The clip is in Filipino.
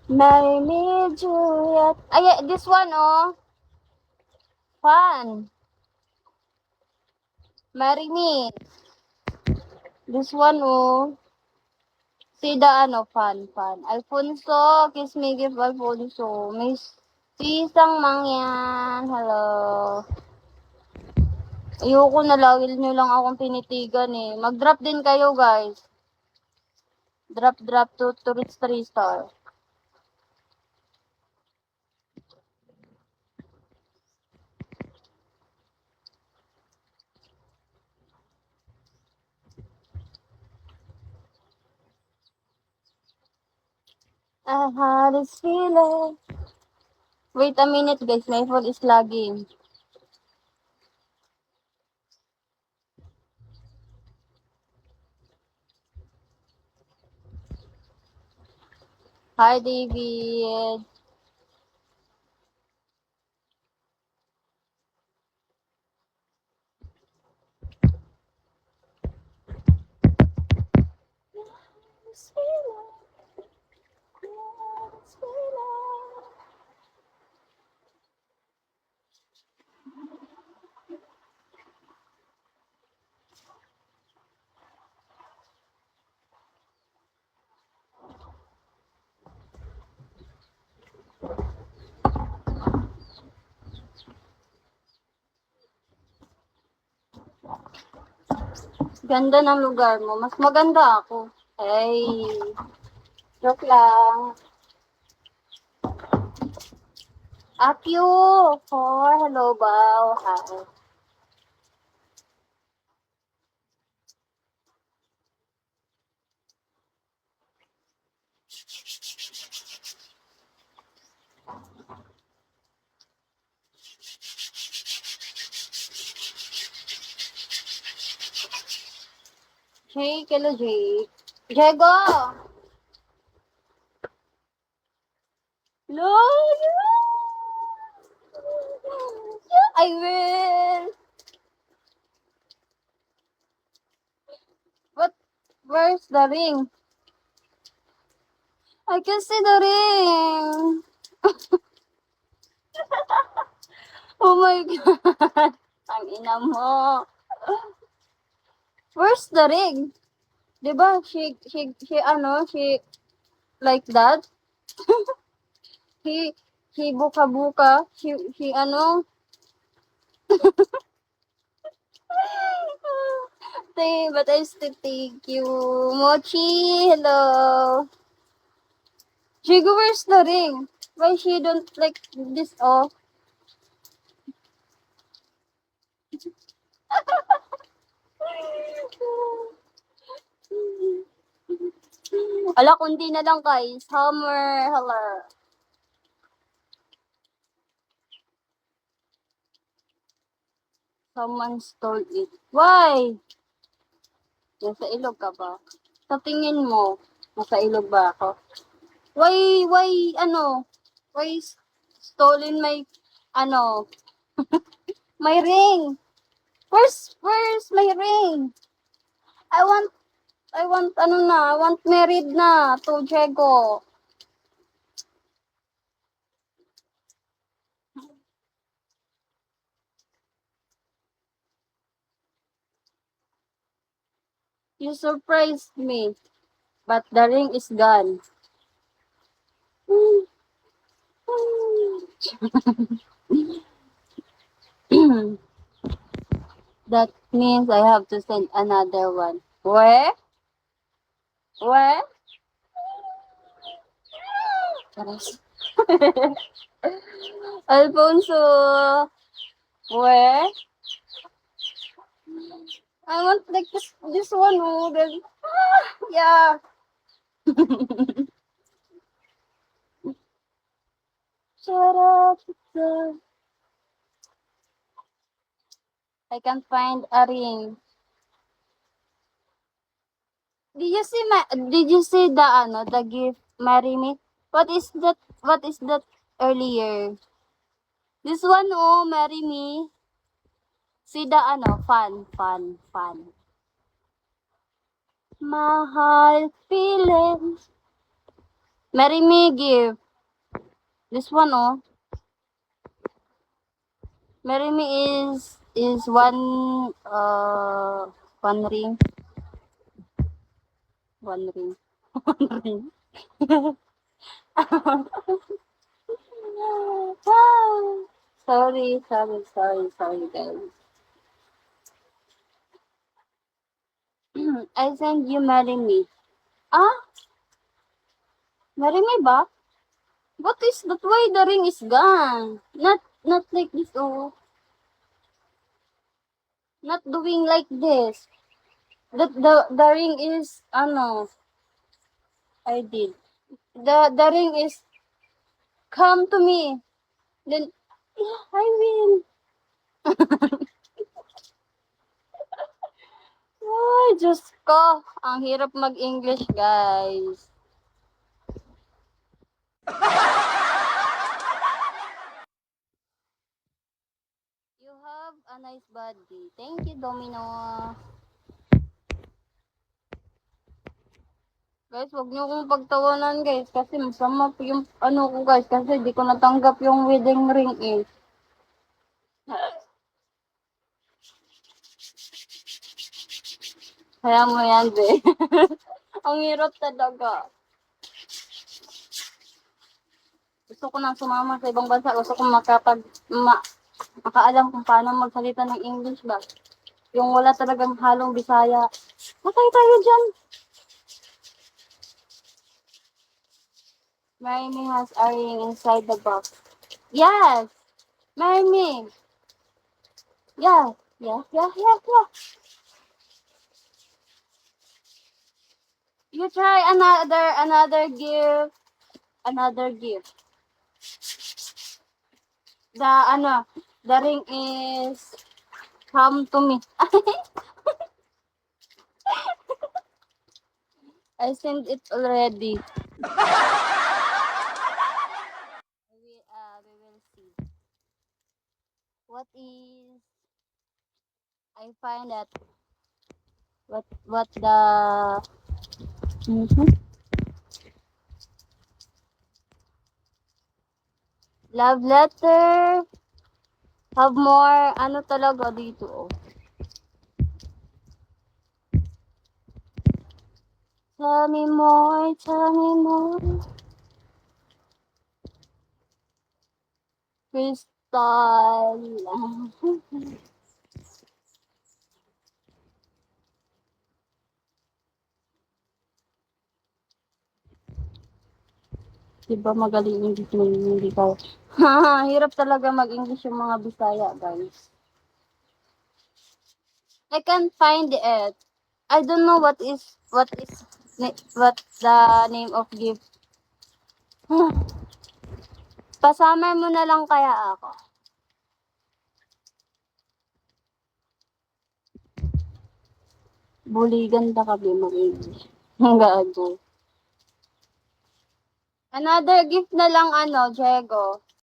Marry Juliet. Ay, this one, oh. Fun. Marry me. This one, oh. See the, ano, fun. Alfonso, kiss me, give Alfonso. Miss Sisang Mangyan. Hello. Ayoko na, lagi nyo lang akong tinitigan eh. Mag-drop din kayo, guys. Drop to reach 3 star. I had this feeling. Wait a minute, guys. My phone is lagging. Hi, David. Ganda ng lugar mo. Mas maganda ako. Hey, joke lang. Akyu! For hello, Bao. Hi. Jake, hello, Jake. Diego! No! I will! But, where's the ring? I can see the ring! Oh my God! Ang ina mo. Where's the ring? Diba, she, like that? He, buka-buka. But I still thank you. Mochi, hello. Jigo, where's the ring? Why she don't like this off? Ala, kundi na lang guys. Summer, hello. Someone stole it. Why? Nasa ilog ka ba? Sa tingin mo, nasa ilog ba ako? Why, why stolen my, ano, my ring? Where's my ring? I want, I want married na to Diego. You surprised me, but the ring is gone. That means I have to send another one. Where? Where? Charas. Alfonso, where? I want like this one. Oh, then, yeah. Shut up. I can't find a ring. Did you see the gift, marry me? What is that? What is that earlier? This one, oh, marry me. See the fun. Mahal feeling. Marry me gift. This one, oh. Marry me is one ring. One ring. One ring. Sorry, guys. I think you marry me. Ah, marry me ba? What is that? Why the ring is gone? Not like this. Oh, not doing like this. The ring is ano. I did. The ring is come to me. Then yeah, I win. Ay, Diyos ko. Ang hirap mag-English, guys. You have a nice body. Thank you, Domino. Guys, wag niyo akong pagtawanan, guys. Kasi masama po yung ano ko, guys. Kasi di ko natanggap yung wedding ring, eh. Kaya mo yan, be. Ang hirap talaga. Gusto ko nang sumama sa ibang bansa. Gusto ko makaalam kung paano magsalita ng English ba. Yung wala talagang halong Bisaya. Matay tayo dyan. Marry me has a ring inside the box. Yes! Marry me! Yeah! Yeah. You try another gift. Another gift. The ring is come to me. I sent it already. We will see. What is I find that what the love letter have more ano talaga dito, oh. Tell me more. Crystal. Diba magaling English mo hindi ka. Hirap talaga mag-English yung mga Bisaya, guys. I can't find it. I don't know what the name of gift. Pasama mo na lang kaya ako. Buligan ta kami mag-English. Ang gago. Another gift na lang ano, Diego.